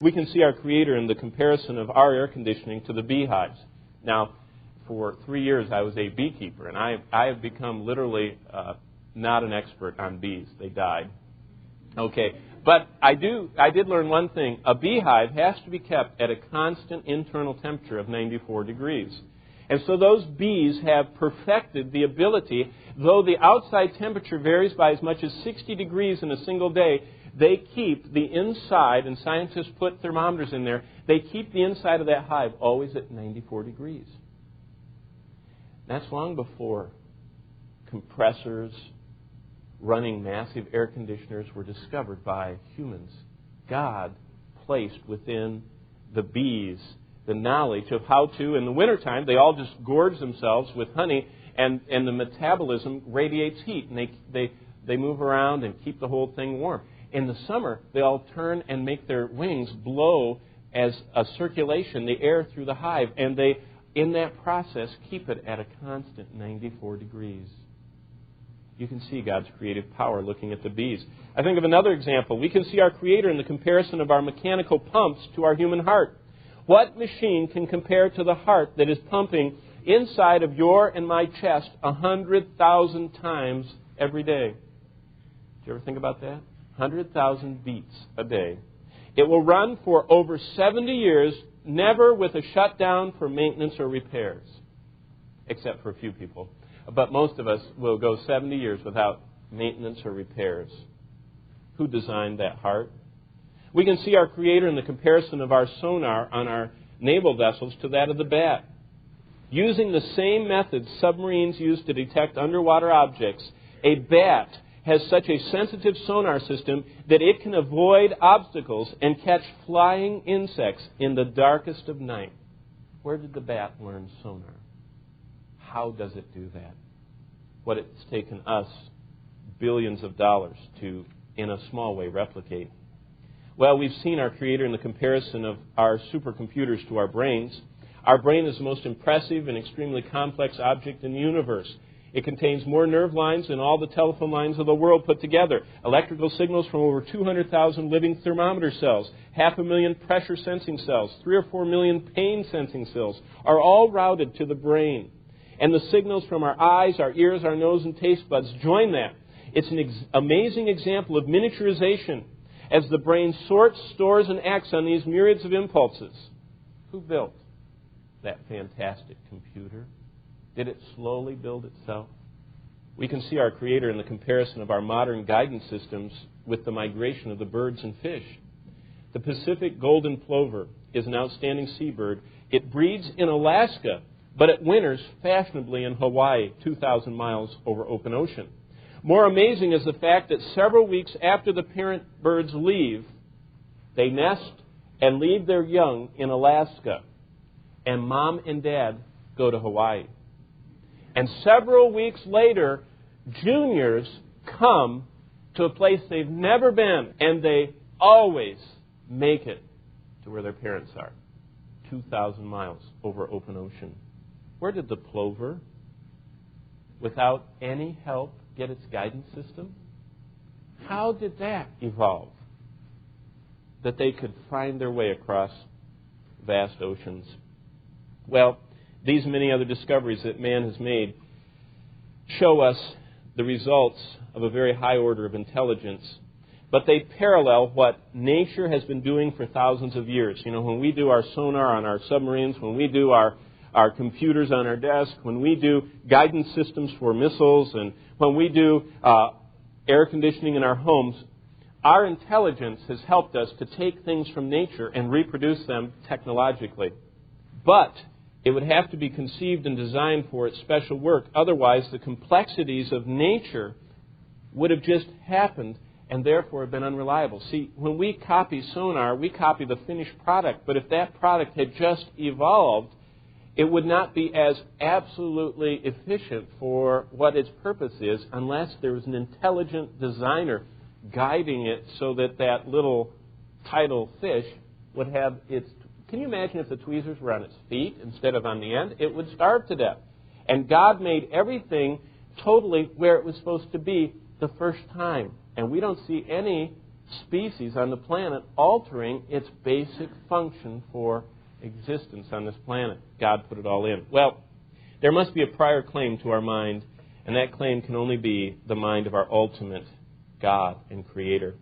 We can see our Creator in the comparison of our air conditioning to the beehives. Now, for 3 years I was a beekeeper, and I have become literally not an expert on bees. They died. Okay, but I did learn one thing. A beehive has to be kept at a constant internal temperature of 94 degrees. And so those bees have perfected the ability, though the outside temperature varies by as much as 60 degrees in a single day, they keep the inside, and scientists put thermometers in there, they keep the inside of that hive always at 94 degrees. That's long before compressors, running massive air conditioners were discovered by humans. God placed within the bees the knowledge of how to, in the wintertime, they all just gorge themselves with honey, and the metabolism radiates heat, and they move around and keep the whole thing warm. In the summer, they all turn and make their wings blow as a circulation, the air through the hive, and they, in that process, keep it at a constant 94 degrees. You can see God's creative power looking at the bees. I think of another example. We can see our Creator in the comparison of our mechanical pumps to our human heart. What machine can compare to the heart that is pumping inside of your and my chest 100,000 times every day? Did you ever think about that? 100,000 beats a day. It will run for over 70 years, never with a shutdown for maintenance or repairs, except for a few people. But most of us will go 70 years without maintenance or repairs. Who designed that heart? We can see our Creator in the comparison of our sonar on our naval vessels to that of the bat. Using the same methods submarines use to detect underwater objects, a bat has such a sensitive sonar system that it can avoid obstacles and catch flying insects in the darkest of night. Where did the bat learn sonar? How does it do that? What it's taken us billions of dollars to, in a small way, replicate. Well, we've seen our Creator in the comparison of our supercomputers to our brains. Our brain is the most impressive and extremely complex object in the universe. It contains more nerve lines than all the telephone lines of the world put together, electrical signals from over 200,000 living thermometer cells, 500,000 pressure sensing cells, 3 or 4 million pain sensing cells are all routed to the brain. And the signals from our eyes, our ears, our nose, and taste buds join that. It's an amazing example of miniaturization as the brain sorts, stores, and acts on these myriads of impulses. Who built that fantastic computer? Did it slowly build itself? We can see our Creator in the comparison of our modern guidance systems with the migration of the birds and fish. The Pacific golden plover is an outstanding seabird. It breeds in Alaska, but it winters fashionably in Hawaii, 2,000 miles over open ocean. More amazing is the fact that several weeks after the parent birds leave, they nest and leave their young in Alaska, and mom and dad go to Hawaii. And several weeks later, juniors come to a place they've never been, and they always make it to where their parents are, 2,000 miles over open ocean. Where did the plover, without any help, get its guidance system? How did that evolve? That they could find their way across vast oceans. Well, these and many other discoveries that man has made show us the results of a very high order of intelligence, but they parallel what nature has been doing for thousands of years. You know, when we do our sonar on our submarines, when we do our computers on our desk, when we do guidance systems for missiles, and when we do air conditioning in our homes, our intelligence has helped us to take things from nature and reproduce them technologically. But it would have to be conceived and designed for its special work. Otherwise, the complexities of nature would have just happened and therefore have been unreliable. See, when we copy sonar, we copy the finished product. But if that product had just evolved, it would not be as absolutely efficient for what its purpose is unless there was an intelligent designer guiding it so that that little tidal fish would have its... Can you imagine if the tweezers were on its feet instead of on the end? It would starve to death. And God made everything totally where it was supposed to be the first time. And we don't see any species on the planet, altering its basic function for existence on this planet. God put it all in. Well, there must be a prior claim to our mind, and that claim can only be the mind of our ultimate God and Creator.